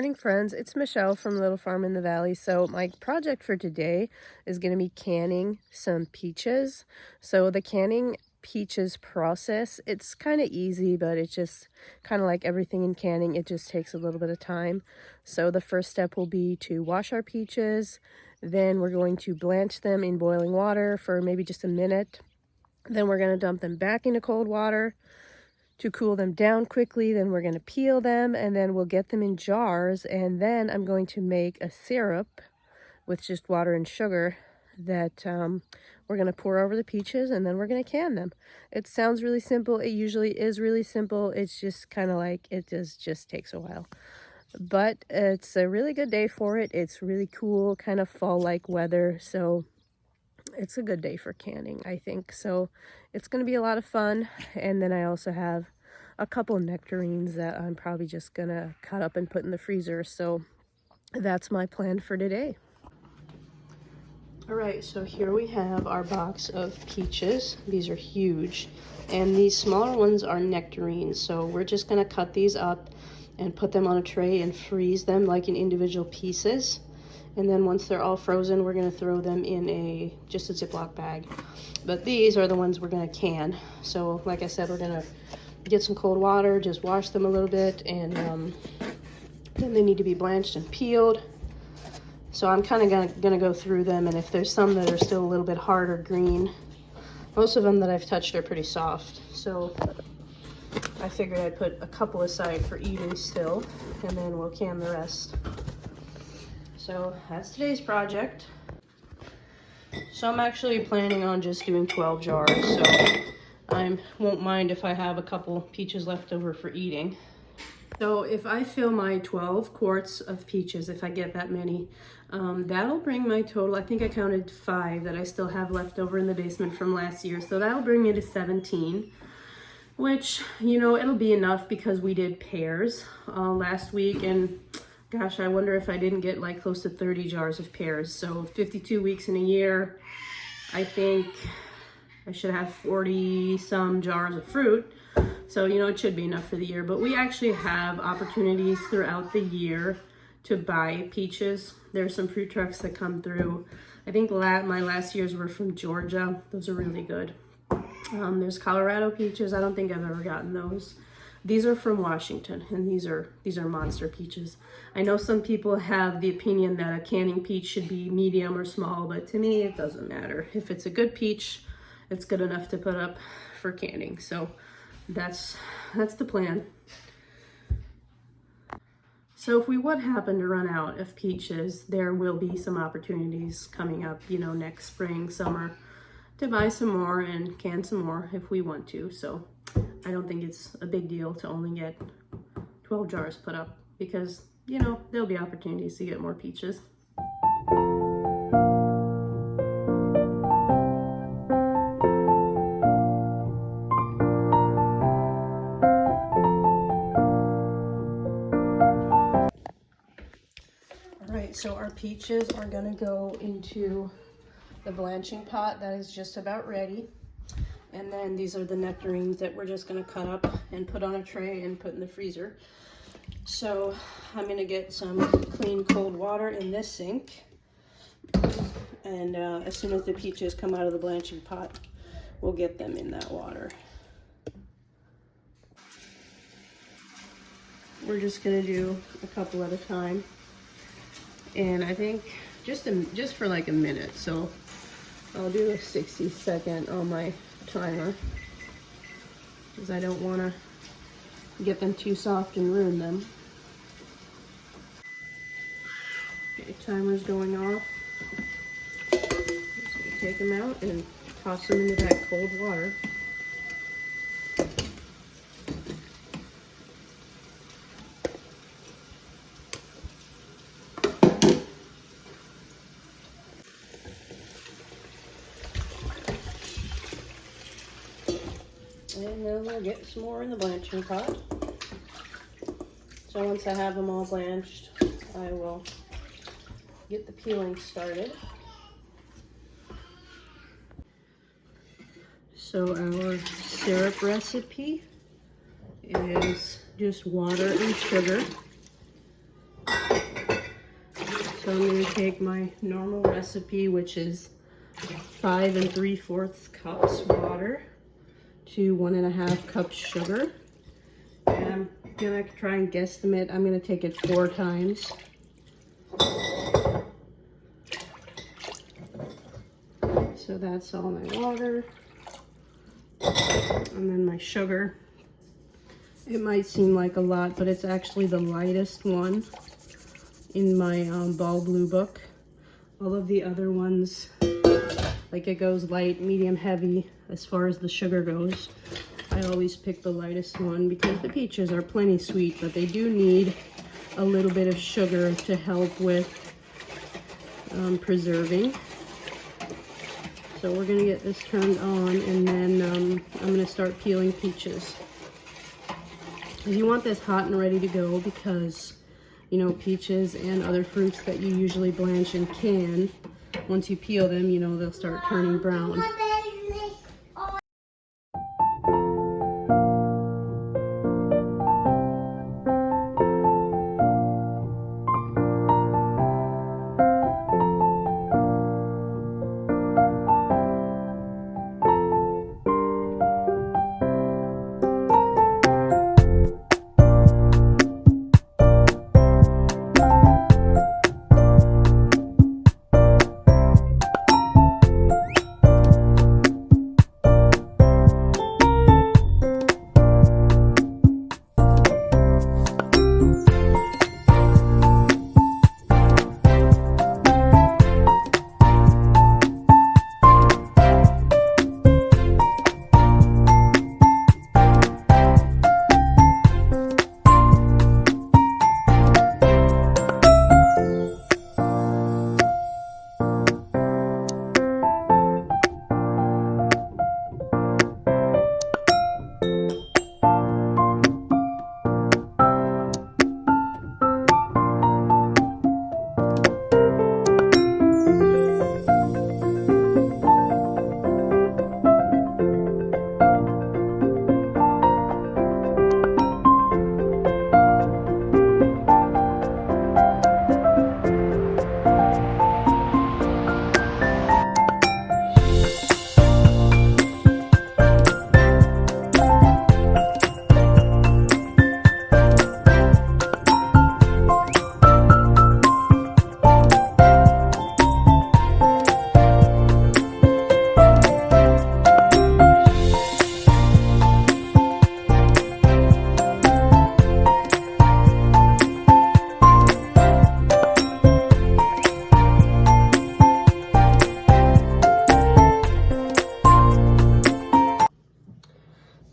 morning, friends. It's Michelle from Little Farm in the Valley. So my project for today is going to be canning some peaches. So the canning peaches process, it's kind of easy, but it's just kind of like everything in canning. It just takes a little bit of time. So the first step will be to wash our peaches. Then we're going to blanch them in boiling water for maybe just a minute. Then we're going to dump them back into cold water to cool them down quickly. Then we're going to peel them, and then we'll get them in jars, and then I'm going to make a syrup with just water and sugar that we're going to pour over the peaches, and then we're going to can them. It sounds really simple. It usually is really simple. It's just kind of like it just takes a while, but it's a really good day for it. It's really cool, kind of fall-like weather, so it's a good day for canning, I think. So it's going to be a lot of fun. And then I also have a couple nectarines that I'm probably just going to cut up and put in the freezer. So that's my plan for today. All right, so here we have our box of peaches. These are huge. And these smaller ones are nectarines. So we're just going to cut these up and put them on a tray and freeze them like in individual pieces. And then once they're all frozen, we're going to throw them in just a Ziploc bag. But these are the ones we're going to can. So like I said, we're going to get some cold water, just wash them a little bit, and then they need to be blanched and peeled. So I'm kind of going to go through them, and if there's some that are still a little bit hard or green, most of them that I've touched are pretty soft. So I figured I'd put a couple aside for eating still, and then we'll can the rest. So that's today's project. So I'm actually planning on just doing 12 jars, so I won't mind if I have a couple peaches left over for eating. So if I fill my 12 quarts of peaches, if I get that many, that'll bring my total, I think I counted 5 that I still have left over in the basement from last year. So that'll bring me to 17, which, you know, it'll be enough because we did pears last week, and gosh, I wonder if I didn't get like close to 30 jars of pears. So 52 weeks in a year, I think I should have 40 some jars of fruit. So, you know, it should be enough for the year. But we actually have opportunities throughout the year to buy peaches. There's some fruit trucks that come through. I think my last year's were from Georgia. Those are really good. There's Colorado peaches. I don't think I've ever gotten those. These are from Washington, and these are monster peaches. I know some people have the opinion that a canning peach should be medium or small, but to me, it doesn't matter. If it's a good peach, it's good enough to put up for canning. So that's the plan. So if we would happen to run out of peaches, there will be some opportunities coming up, you know, next spring, summer, to buy some more and can some more if we want to. So I don't think it's a big deal to only get 12 jars put up because, you know, there'll be opportunities to get more peaches. All right, so our peaches are gonna go into the blanching pot that is just about ready. And then these are the nectarines that we're just gonna cut up and put on a tray and put in the freezer. So I'm gonna get some clean cold water in this sink. And as soon as the peaches come out of the blanching pot, we'll get them in that water. We're just gonna do a couple at a time. And I think just for like a minute. So I'll do a 60-second on my timer because I don't want to get them too soft and ruin them. Okay, timer's going off. Just gonna take them out and toss them into that cold water. And then we'll get some more in the blanching pot. So once I have them all blanched, I will get the peeling started. So our syrup recipe is just water and sugar. So I'm going to take my normal recipe, which is 5 3/4 cups water to 1.5 cups sugar. And I'm going to try and guesstimate. I'm going to take it 4 times. So that's all my water. And then my sugar. It might seem like a lot, but it's actually the lightest one in my ball blue book. All of the other ones, like it goes light, medium, heavy as far as the sugar goes. I always pick the lightest one because the peaches are plenty sweet, but they do need a little bit of sugar to help with preserving. So we're gonna get this turned on, and then I'm gonna start peeling peaches. You want this hot and ready to go because, you know, peaches and other fruits that you usually blanch and can, once you peel them, you know, they'll start turning brown.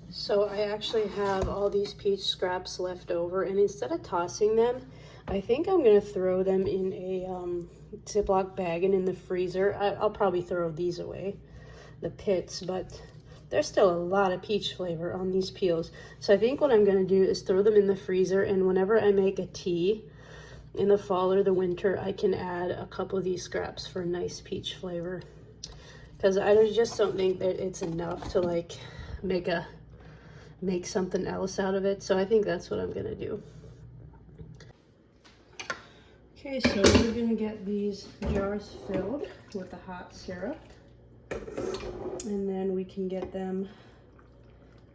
So I actually have all these peach scraps left over, and instead of tossing them, I think I'm gonna throw them in a Ziploc bag and in the freezer. I'll probably throw these away, the pits, but there's still a lot of peach flavor on these peels. So I think what I'm gonna do is throw them in the freezer, and whenever I make a tea in the fall or the winter, I can add a couple of these scraps for a nice peach flavor. Because I just don't think that it's enough to like make something else out of it. So I think that's what I'm gonna do. Okay, so we're gonna get these jars filled with the hot syrup, and then we can get them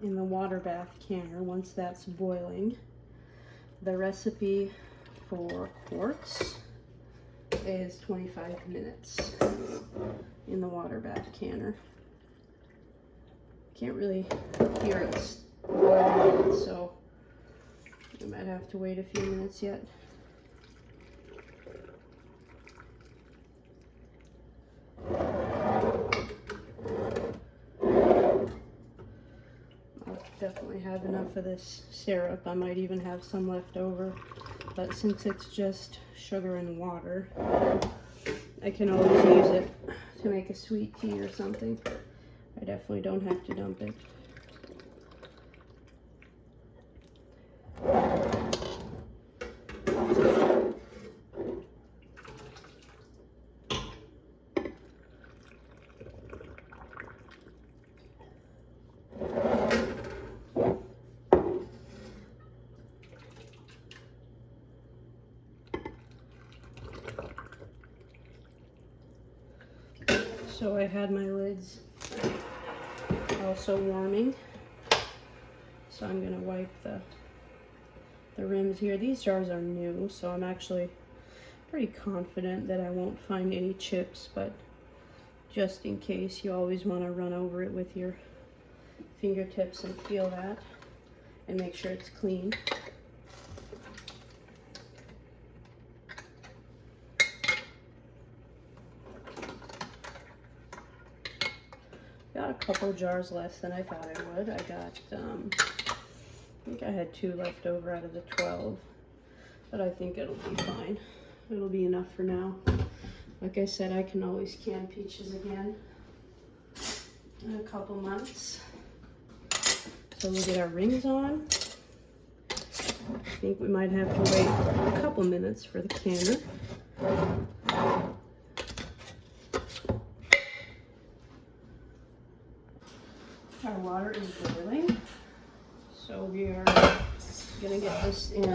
in the water bath canner once that's boiling. The recipe for quarts is 25 minutes in the water bath canner. Can't really hear it boiling, so I might have to wait a few minutes yet. I'll definitely have enough of this syrup. I might even have some left over, but since it's just sugar and water, I can always use it to make a sweet tea or something. I definitely don't have to dump it. So I had my lids also warming. So I'm gonna wipe the rims here. These jars are new, so I'm actually pretty confident that I won't find any chips, but just in case, you always want to run over it with your fingertips and feel that and make sure it's clean. Got a couple jars less than I thought I would. I got, I think I had 2 left over out of the 12, but I think it'll be fine. It'll be enough for now. Like I said, I can always can peaches again in a couple months. So we'll get our rings on. I think we might have to wait a couple minutes for the canner. Our water is boiling, so we are gonna get this in.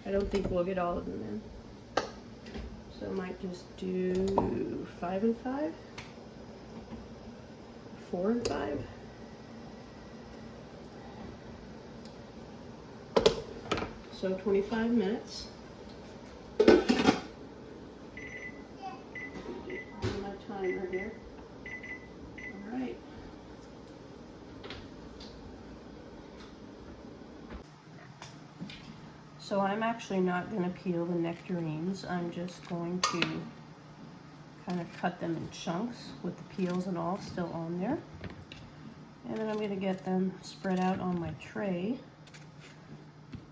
I don't think we'll get all of them in, so I might just do 5 and 5, 4 and 5. So 25 minutes. On my timer here. All right. So I'm actually not going to peel the nectarines. I'm just going to kind of cut them in chunks with the peels and all still on there. And then I'm going to get them spread out on my tray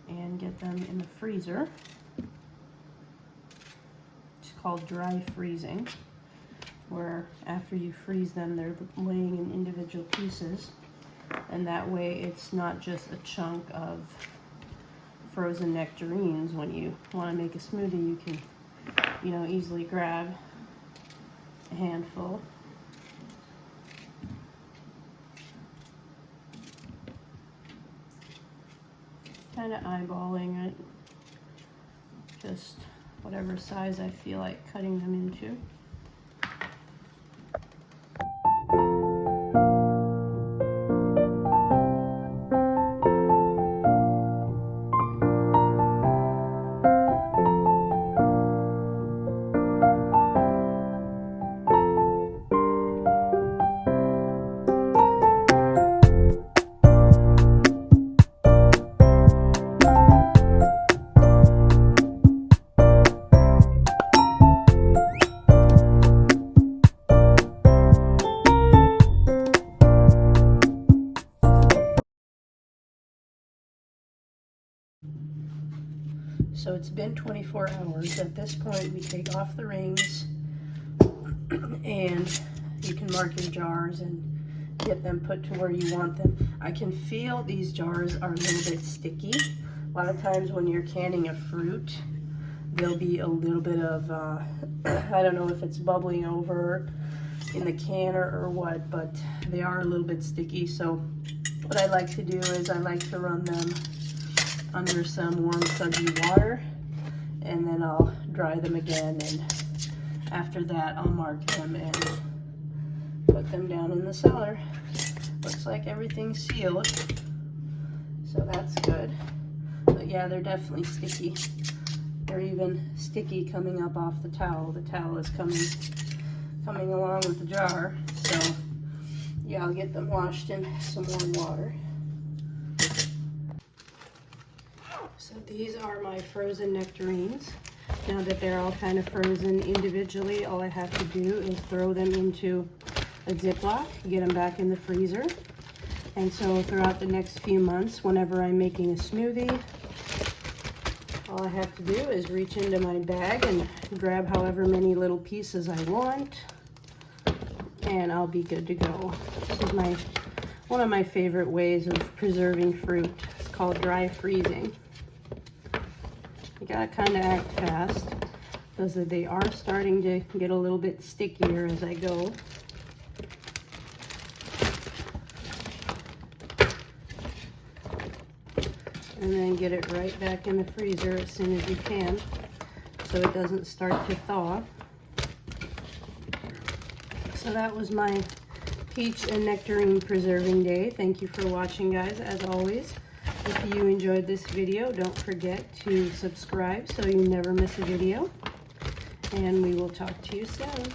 and get them in the freezer. It's called dry freezing, where after you freeze them, they're laying in individual pieces. And that way it's not just a chunk of frozen nectarines. When you want to make a smoothie, you can, you know, easily grab a handful. Kind of eyeballing it, just whatever size I feel like cutting them into. So it's been 24 hours. At this point, we take off the rings and you can mark your jars and get them put to where you want them. I can feel these jars are a little bit sticky. A lot of times when you're canning a fruit, there'll be a little bit of, I don't know if it's bubbling over in the canner or what, but they are a little bit sticky. So what I like to do is I like to run them under some warm sudsy water, and then I'll dry them again, and after that I'll mark them and put them down in the cellar. Looks like everything's sealed, so that's good. But yeah, they're definitely sticky. They're even sticky coming up off the towel. The towel is coming along with the jar. So yeah, I'll get them washed in some warm water. So these are my frozen nectarines. Now that they're all kind of frozen individually, all I have to do is throw them into a Ziploc, get them back in the freezer. And so throughout the next few months, whenever I'm making a smoothie, all I have to do is reach into my bag and grab however many little pieces I want, and I'll be good to go. This is one of my favorite ways of preserving fruit. It's called dry freezing. You gotta kind of act fast because they are starting to get a little bit stickier as I go. And then get it right back in the freezer as soon as you can so it doesn't start to thaw. So that was my peach and nectarine preserving day. Thank you for watching, guys, as always. If you enjoyed this video, don't forget to subscribe so you never miss a video. And we will talk to you soon.